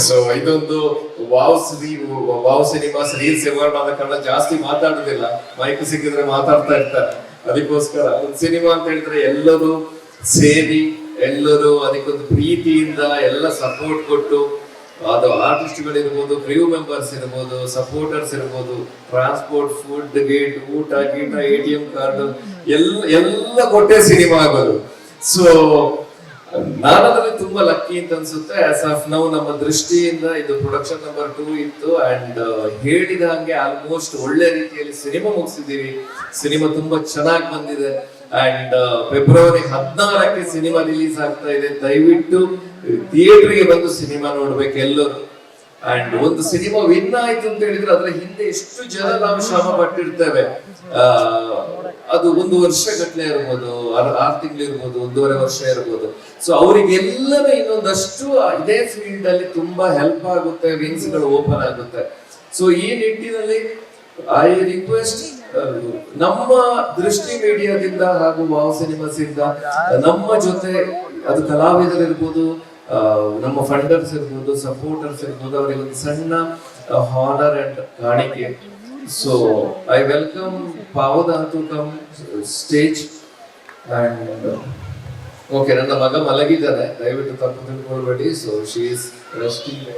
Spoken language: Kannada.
ಸೊ ಇದೊಂದು ವಾವ್ ಸಿನಿಮಾಸ್ ರೀಲ್ಸ್ ಎವರ್ಡ್ ಆದ ಕಾರಣ ಜಾಸ್ತಿ ಮಾತಾಡುದಿಲ್ಲ, ಮೈಕ್ ಸಿಕ್ಕಿದ್ರೆ ಮಾತಾಡ್ತಾ ಇರ್ತಾರೆ. ಅದಕ್ಕೋಸ್ಕರ ಒಂದು ಸಿನಿಮಾ ಅಂತ ಹೇಳಿದ್ರೆ ಎಲ್ಲರೂ ಸೇರಿ, ಎಲ್ಲರೂ ಅದಕ್ಕೊಂದು ಪ್ರೀತಿಯಿಂದ ಎಲ್ಲ ಸಪೋರ್ಟ್ ಕೊಟ್ಟು, ಅದು ಆರ್ಟಿಸ್ಟ್ಗಳಿರ್ಬೋದು, ಕ್ರ್ಯೂ ಮೆಂಬರ್ಸ್ ಇರ್ಬೋದು, ಸಪೋರ್ಟರ್ಸ್ ಇರ್ಬೋದು, ಟ್ರಾನ್ಸ್ಪೋರ್ಟ್, ಫುಡ್, ಗೇಟ್, ಊಟ ಗೀಟ, ATM ಕಾರ್ಡ್ ಎಲ್ಲ ಕೊಟ್ಟೆ ಸಿನಿಮಾ ಆಗೋದು. ಸೊ ನಾನದ್ರಲ್ಲಿ ತುಂಬಾ ಲಕ್ಕಿ ಅಂತ ಅನ್ಸುತ್ತೆ. ಆಸ್ ಆಫ್ ನೌ ನಮ್ಮ ದೃಷ್ಟಿಯಿಂದ ಇದು ಪ್ರೊಡಕ್ಷನ್ ನಂಬರ್ 2 ಇತ್ತು. ಅಂಡ್ ಹೇಳಿದ ಹಂಗೆ ಆಲ್ಮೋಸ್ಟ್ ಒಳ್ಳೆ ರೀತಿಯಲ್ಲಿ ಸಿನಿಮಾ ಮುಗಿಸಿದೀವಿ. ಸಿನಿಮಾ ತುಂಬಾ ಚೆನ್ನಾಗಿ ಬಂದಿದೆ. ಅಂಡ್ ಫೆಬ್ರವರಿ 14ಕ್ಕೆ ಸಿನಿಮಾ ರಿಲೀಸ್ ಆಗ್ತಾ ಇದೆ. ದಯವಿಟ್ಟು ಥಿಯೇಟರ್ಗೆ ಬಂದು ಸಿನಿಮಾ ನೋಡ್ಬೇಕು ಎಲ್ಲರೂ. ಅಂಡ್ ಒಂದು ಸಿನಿಮಾ ವಿನ್ ಆಯ್ತು ಅಂತ ಹೇಳಿದ್ರೆ ಅದರ ಹಿಂದೆ ಎಷ್ಟು ಜನ ನಾವು ಶ್ರಮ ಪಟ್ಟಿರ್ತೇವೆ. ಅದು 1 ವರ್ಷ ಗಟ್ಟಲೆ ಇರ್ಬೋದು, 6 ತಿಂಗಳು ಇರ್ಬೋದು, 1.5 ವರ್ಷ ಇರ್ಬೋದು. ಸೊ ಅವರಿಗೆಲ್ಲರೂ ಇನ್ನೊಂದಷ್ಟು ಇದೇ ಫೀಲ್ಡ್ ಅಲ್ಲಿ ತುಂಬಾ ಹೆಲ್ಪ್ ಆಗುತ್ತೆ, ವಿಂಗ್ಸ್ ಗಳು ಓಪನ್ ಆಗುತ್ತೆ. ಸೊ ಈ ನಿಟ್ಟಿನಲ್ಲಿ ಐ ರಿಕ್ವೆಸ್ಟ್ ನಮ್ಮ ದೃಷ್ಟಿ ಮೀಡಿಯಾದಿಂದ ಹಾಗೂ ವಾವ್ ಸಿನಿಮಾಸ್ ಇಂದ ನಮ್ಮ ಜೊತೆ, ಅದು ಕಲಾವಿದರಿರ್ಬೋದು, ನಮ್ಮ ಫಂಡರ್ಸ್ ಇರ್ಬೋದು, ಸಪೋರ್ಟರ್ಸ್ ಇರ್ಬೋದು, ಅವರಿಗೆ ಒಂದು ಸಣ್ಣ ಹಾನರ್ ಅಂಡ್ ಕಾಣಿಕೆ. So I welcome Pavada to come stage. And okay, ನನ್ನ ಮಗ ಮಲಗಿದ್ದಾನೆ, ದಯವಿಟ್ಟು ತಪ್ಪು ತಿಳ್ಕೊಳ್ಬೇಡಿ. So she is resting.